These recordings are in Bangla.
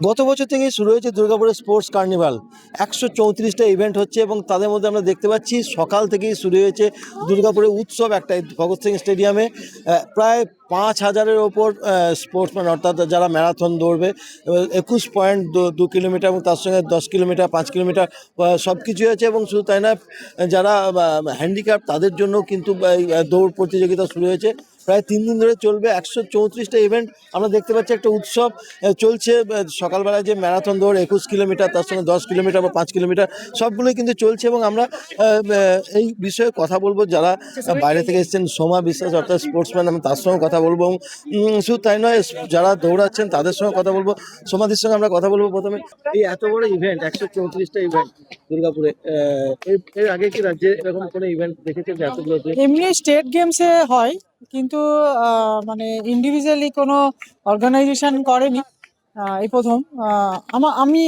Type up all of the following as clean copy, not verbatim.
গত বছর থেকেই শুরু হয়েছে দুর্গাপুরের স্পোর্টস কার্নিভাল। 134টা ইভেন্ট হচ্ছে এবং তাদের মধ্যে আমরা দেখতে পাচ্ছি সকাল থেকেই শুরু হয়েছে দুর্গাপুরের উৎসব একটা ভগৎ সিং স্টেডিয়ামে। প্রায় 5,000-এর ওপর স্পোর্টসম্যান, অর্থাৎ যারা ম্যারাথন দৌড়বে, 21.2 কিলোমিটার এবং তার সঙ্গে 10 কিলোমিটার, 5 কিলোমিটার সব কিছুই আছে। এবং শুধু তাই না, যারা হ্যান্ডিক্যাপ তাদের জন্য কিন্তু এই দৌড় প্রতিযোগিতা শুরু হয়েছে। প্রায় 3 দিন ধরে চলবে 134টা ইভেন্ট। আমরা দেখতে পাচ্ছি একটা উৎসব চলছে। সকালবেলায় যে ম্যারাথন দৌড় 21 কিলোমিটার, তার সঙ্গে 10 কিলোমিটার বা 5 কিলোমিটার সবগুলোই কিন্তু চলছে। এবং আমরা এই বিষয়ে কথা বলবো যারা বাইরে থেকে এসেছেন, সোমা বিশ্বাস অর্থাৎ স্পোর্টসম্যান, আমি তার সঙ্গে কথা বলবো। এবং শুধু তাই নয়, যারা দৌড়াচ্ছেন তাদের সঙ্গে কথা বলবো। সোমাদির সঙ্গে আমরা কথা বলবো। প্রথমে এই এত বড় ইভেন্ট, 134টা ইভেন্ট দুর্গাপুরে, এর আগে কি রাজ্যে এরকম কোনো ইভেন্ট দেখেছেন যে এতগুলোতে? এমনি স্টেট গেমসে হয়, কিন্তু মানে ইন্ডিভিজুয়ালি কোনো অর্গানাইজেশন করেনি। এই প্রথম, আমি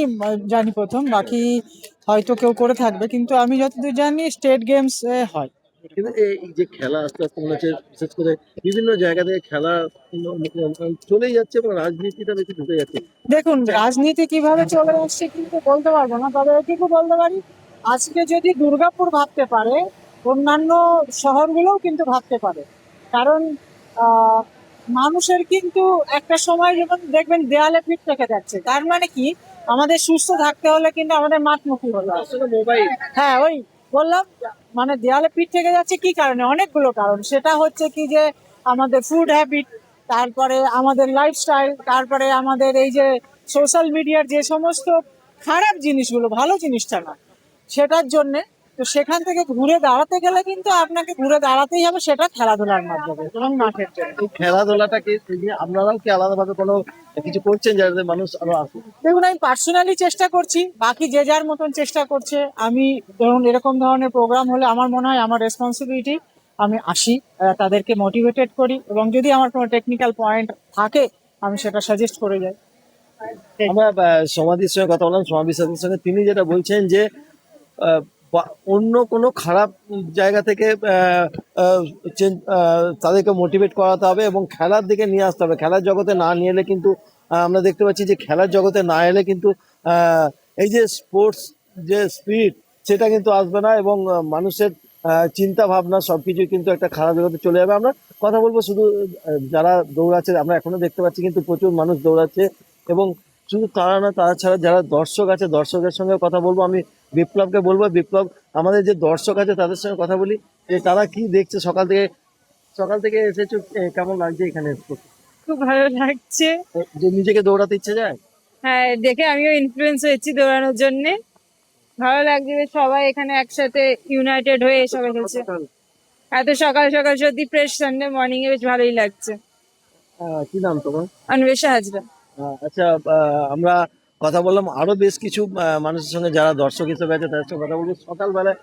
জানি প্রথম, বাকি হয়তো কেউ করে থাকবে, কিন্তু আমি যতদূর জানি স্টেট গেমস হয়। কিন্তু এই যে খেলা আস্তে আস্তে মনে হচ্ছে, বিশেষ করে বিভিন্ন জায়গা থেকে খেলা চলেই যাচ্ছে এবং রাজনীতিটা বেশি ঢুকে যাচ্ছে। দেখুন, রাজনীতি কিভাবে চলে আসছে কিন্তু বলতে পারবো না, তবে এটুকু বলতে পারি, আজকে যদি দুর্গাপুর ভাবতে পারে, অন্যান্য শহরগুলোও কিন্তু ভাবতে পারে। কারণ আহ, মানুষের কিন্তু একটা সময় যেমন দেখবেন দেয়ালে পিঠ থেকে যাচ্ছে, তার মানে কি, আমাদের সুস্থ থাকতে হলে কিন্তু আমাদের মাঠমুখী হতে হবে। আসলে মোবাইল। হ্যাঁ, ওই বললাম, মানে দেয়ালে পিঠ থেকে যাচ্ছে কি কারণে, অনেকগুলো কারণ। সেটা হচ্ছে কি যে আমাদের ফুড হ্যাবিট, তারপরে আমাদের লাইফস্টাইল, তারপরে আমাদের এই যে সোশ্যাল মিডিয়ার যে সমস্ত খারাপ জিনিসগুলো, ভালো জিনিসটা না, সেটার জন্যে। তো সেখান থেকে ঘুরে দাঁড়াতে গেলে কিন্তু আপনাকে ঘুরে দাঁড়াতেই হবে, সেটা খেলাধুলার মাধ্যমে এবং মাঠের জন্য। এই খেলাধুলাটাকে নিয়ে আপনারাও কি আলাদাভাবে কোনো কিছু করছেন যাতে মানুষ আরো আসে? দেখুন, আমি পার্সোনালি চেষ্টা করছি, বাকি যে যার মতন চেষ্টা করছে। আমি ধরুন এরকম ধরনের প্রোগ্রাম হলে আমার মনে হয় আমার রেসপন্সিবিলিটি, আমি আসি, তাদেরকে মোটিভেটেড করি, এবং যদি আমার কোনো টেকনিক্যাল পয়েন্ট থাকে আমি সেটা সাজেস্ট করে যাই। আমরা সমাধির সঙ্গে কথা বললাম, সমাধি বিশ্বাসের সঙ্গে। তিনি যেটা বলছেন যে অন্য কোনো খারাপ জায়গা থেকে তাদেরকে মোটিভেট করাতে হবে এবং খেলার দিকে নিয়ে আসতে হবে। খেলার জগতে না নিয়ে এলে কিন্তু আমরা দেখতে পাচ্ছি যে খেলার জগতে না এলে কিন্তু এই যে স্পোর্টস যে স্পিরিট, সেটা কিন্তু আসবে না এবং মানুষের চিন্তা ভাবনা সবকিছু কিন্তু একটা খারাপ জগতে চলে যাবে। আমরা কথা বলবো শুধু যারা দৌড়াচ্ছে, আমরা এখনো দেখতে পাচ্ছি কিন্তু প্রচুর মানুষ দৌড়াচ্ছে। এবং শুধু তারা না, তারা ছাড়া যারা দর্শক আছে, দর্শকের সঙ্গে কথা বলবো। আমি বিপ্লবকে বলবো, বিপ্লব, আমাদের যে দর্শক আছে তাদের সঙ্গে কথা বলি যে তারা কি দেখছে সকাল থেকে এসেছো, কেমন লাগছে এখানে এসে? খুব ভালো লাগছে। যে নিজেকে দৌড়াতে ইচ্ছে যায়। হ্যাঁ, দেখে আমিও ইনফ্লুয়েন্স হয়েছি দৌড়ানোর জন্য। ভালো লাগছে যে সবাই এখানে একসাথে ইউনাইটেড হয়ে এসব এসেছে। এত সকাল সকাল সত্যি ফ্রেশ সানডে মর্নিং এ বেশ ভালোই লাগছে। কি নাম তোমার? অন্বেষা হাজরা। আচ্ছা, আমরা কথা বললাম আরো বেশ কিছু মানুষের সঙ্গে যারা দর্শক হিসেবে আছে তাদের সঙ্গে কথা বলবো। সকালবেলায়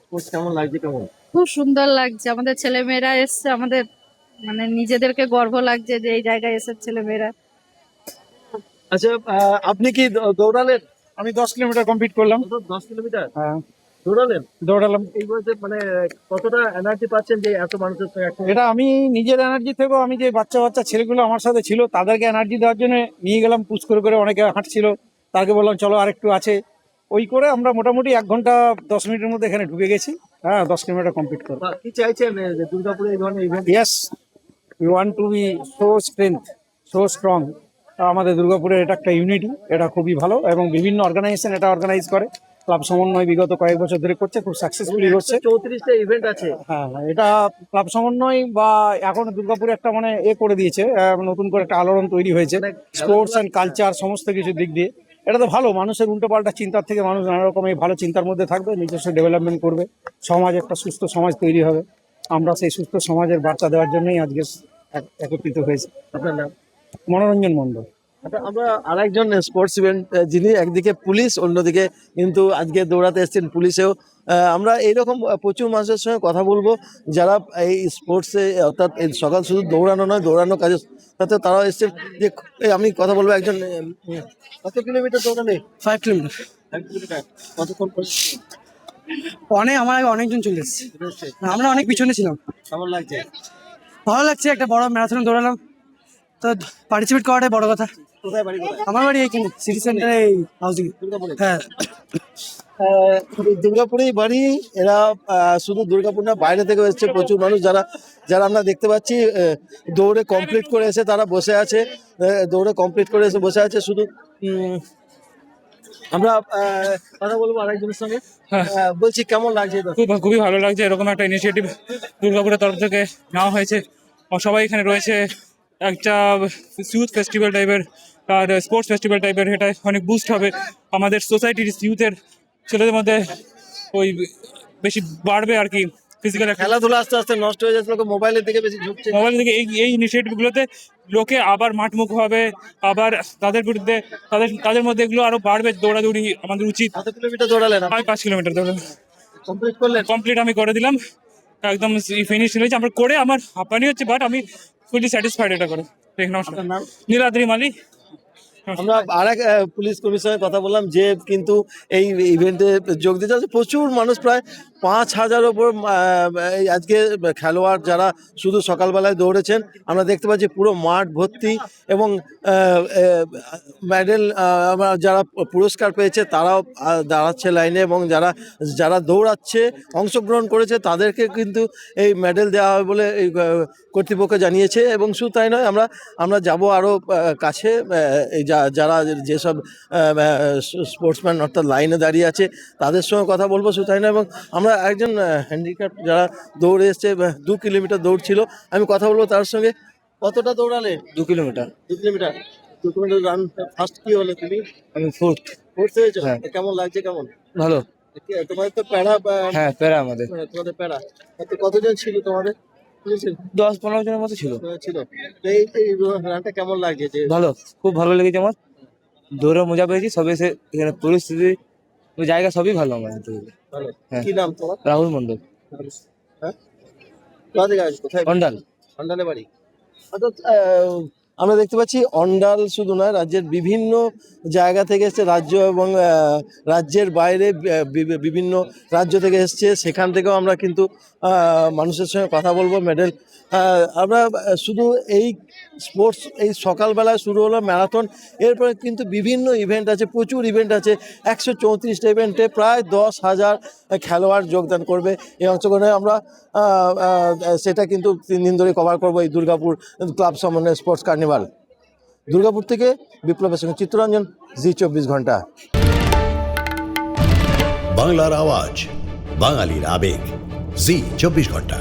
স্পোর্টস কেমন লাগছে, কেমন? খুব সুন্দর লাগছে, আমাদের ছেলেমেয়েরা এসছে, আমাদের মানে নিজেদেরকে গর্ব লাগছে যে এই জায়গায় এসে ছেলেমেয়েরা। আচ্ছা, আপনি কি দৌড়ালেন? আমি 10 কিলোমিটার কমপ্লিট করলাম। 10 কিলোমিটার হ্যাঁ, দৌড়ালাম। এই বয়সে মানে কতটা এনার্জি পাচ্ছেন যে এত মানুষের সঙ্গে একসঙ্গে? এটা আমি নিজের এনার্জি থেকেও, আমি যে বাচ্চা বাচ্চা ছেলেগুলো আমার সাথে ছিল তাদেরকে এনার্জি দেওয়ার জন্য নিয়ে গেলাম, পুশ করে করে। অনেকে হাঁটছিল, তাকে বললাম চলো আরেকটু আছে। ওই করে আমরা মোটামুটি 1 ঘন্টা 10 মিনিটের মধ্যে এখানে ঢুকে গেছি। হ্যাঁ, 10 কিলোমিটার কমপ্লিট করবো। কি চাইছেন যে দুর্গাপুরে এই ধরনের event? Yes, we want to be so strength, so strong. আমাদের দুর্গাপুরের এটা একটা ইউনিটি, এটা খুবই ভালো, এবং বিভিন্ন অর্গানাইজেশন এটা অর্গানাইজ করে। ক্লাব সমন্বয় বিগত কয়েক বছর ধরে করছে, খুব সাকসেসফুলি করছে। 34টা ইভেন্ট আছে। হ্যাঁ, এটা ক্লাব সমন্বয় বা এখন দুর্গাপুরে একটা মানে করে দিয়েছে, নতুন করে একটা আলোড়ন তৈরি হয়েছে স্পোর্টস অ্যান্ড কালচার সমস্ত কিছু দিক দিয়ে। এটা তো ভালো, মানুষের উল্টোপাল্টা চিন্তার থেকে মানুষ নানা রকম এই ভালো চিন্তার মধ্যে থাকবে, নিজস্ব ডেভেলপমেন্ট করবে, সমাজ একটা সুস্থ সমাজ তৈরি হবে। আমরা সেই সুস্থ সমাজের বার্তা দেওয়ার জন্যই আজকে একত্রিত হয়েছে। আপনার নাম? মনোরঞ্জন মণ্ডল। আচ্ছা, আমরা আরেকজন স্পোর্টস ইভেন্ট, যিনি একদিকে পুলিশ, অন্যদিকে কিন্তু আজকে দৌড়াতে এসেছেন পুলিশেও। আমরা এইরকম প্রচুর মানুষের সঙ্গে কথা বলবো যারা এই স্পোর্টসে, অর্থাৎ এই সকাল শুধু দৌড়ানো নয়, দৌড়ানো কাজে সাথে তারাও এসছেন। যে আমি কথা বলবো একজন, কত কিলোমিটার দৌড়ালে? 5 কিলোমিটার। 5 কিলোমিটার কতক্ষণ করে? আমার আগে অনেকজন চলে এসেছে, আমরা অনেক পিছনে ছিলাম। কেমন লাগছে? ভালো লাগছে, একটা বড় ম্যারাথনে দৌড়ালাম, তো পার্টিসিপেট করাটাই বড় কথা। কোথায় বাড়ি কোথায়? আমার বাড়ি এখানে সিটি সেন্টারে হাউজিং। দুর্গাপুরে। হ্যাঁ, এই দুর্গাপুরেই বাড়ি। এরা শুধু দুর্গাপুর না, বাইরে থেকে এসেছে প্রচুর মানুষ, যারা যারা আমরা দেখতে পাচ্ছি দৌড়ে কমপ্লিট করে এসে তারা বসে আছে, দৌড়ে কমপ্লিট করে এসে বসে আছে। শুধু আমরা কথা বলবো আরেকজনের সঙ্গে। বলছি কেমন লাগছে এটা? খুবই ভালো লাগছে, এরকম একটা ইনিশিয়েটিভ দুর্গাপুরের তরফ থেকে নেওয়া হয়েছে। আর সবাই এখানে রয়েছে, একটা ইউথ ফেস্টিভ্যাল টাইপের আর স্পোর্টস ফেস্টিভ্যাল টাইপের। এটা অনেক বুস্ট হবে আমাদের সোসাইটির ইউথের ছেলেদের মধ্যে, ওই বেশি বাড়বে আর কি ফিজিক্যাল খেলাধুলা আস্তে আস্তে নষ্ট হয়ে যাচ্ছে, লোকে মোবাইলের দিকে বেশি ঝুঁকছে। মোবাইল থেকে। এই ইনিশিয়েটিভগুলোতে লোকে আবার মাঠমুখ হবে, আবার তাদের বিরুদ্ধে তাদের মধ্যে এগুলো আরো বাড়বে। দৌড়াদৌড়ি আমাদের উচিত। কত কিলোমিটার দৌড়ালেন? আমি 5 কিলোমিটার দৌড়ালাম, কমপ্লিট করলেন? কমপ্লিট আমি করে দিলাম, একদম ফিনিশ হয়েছে আমার করে। আমার হাঁপানি হচ্ছে, বাট আমি ফুলি স্যাটিসফাইড এটা করে। নমস্কার, আপনার নাম? নীলাদ্রি মালি। আমরা আরেক পুলিশ কর্মীর সঙ্গে কথা বললাম, যে কিন্তু এই ইভেন্টে যোগ দিতে আছে প্রচুর মানুষ, প্রায় 5,000 ওপর এই আজকে খেলোয়াড় যারা শুধু সকালবেলায় দৌড়েছেন। আমরা দেখতে পাচ্ছি পুরো মাঠ ভর্তি, এবং মেডেল যারা পুরস্কার পেয়েছে তারাও দাঁড়াচ্ছে লাইনে, এবং যারা যারা দৌড়াচ্ছে অংশগ্রহণ করেছে তাদেরকে কিন্তু এই মেডেল দেওয়া হবে বলে এই কর্তৃপক্ষ জানিয়েছে। এবং শুধু তাই নয়, আমরা যাব আরও কাছে, এই যারা যেসব স্পোর্টসম্যান অর্থাৎ লাইনে দাঁড়িয়ে আছে তাদের সঙ্গে কথা বলবো। শুধু তাই নয়, এবং আমরা একজন হ্যান্ডিক্যাপ যারা দৌড়ে এসছে, 2 কিলোমিটার দৌড়ছিল, আমি কথা বলবো তার সঙ্গে। কতটা দৌড়ালে? 2 kilometre. 2 kilometre. 2 kilometre run first কি হলে তুমি? আমি ফোর্থ। হয়েছো? হ্যাঁ। কেমন লাগছে? কেমন ভালো। তোমাদের তো প্যারা? হ্যাঁ, প্যারা আমাদের তোমাদের প্যারা কতজন ছিল তোমাদের? 10-15 জনের মতো ছিল। ছিল। তো এই রানটা কেমন লাগছে? যে ভালো, খুব ভালো লেগেছে আমার। দৌড়ে মজা পেয়েছি, সবে এসে এখানে পরিস্থিতি জায়গা সবই ভালো আমাদের। ভালো। হ্যাঁ। কি নাম তোমার? রাহুল মন্ডল, হ্যাঁ, কোথা থেকে আসছো? কোথায়? অন্ডাল। অন্ডালে বাড়ি। অর্থাৎ আমরা দেখতে পাচ্ছি অন্ডাল শুধু নয়, রাজ্যের বিভিন্ন জায়গা থেকে এসছে, রাজ্য এবং রাজ্যের বাইরে বিভিন্ন রাজ্য থেকে এসছে। সেখান থেকেও আমরা কিন্তু মানুষের সঙ্গে কথা বলবো। মেডেল আমরা শুধু এই স্পোর্টস, এই সকালবেলায় শুরু হলো ম্যারাথন, এরপরে কিন্তু বিভিন্ন ইভেন্ট আছে, প্রচুর ইভেন্ট আছে। 134টা ইভেন্টে প্রায় 10,000 খেলোয়াড় যোগদান করবে এই অংশগ্রহণে। আমরা সেটা কিন্তু 3 দিন ধরে কভার করবো এই দুর্গাপুর ক্লাব সমন্বয় স্পোর্টস কার্নিভাল। দুর্গাপুর থেকে বিপ্লবের সঙ্গে চিত্তরঞ্জন, জি24 ঘন্টা। বাংলার আওয়াজ, বাঙালির আবেগ, জি24 ঘন্টা।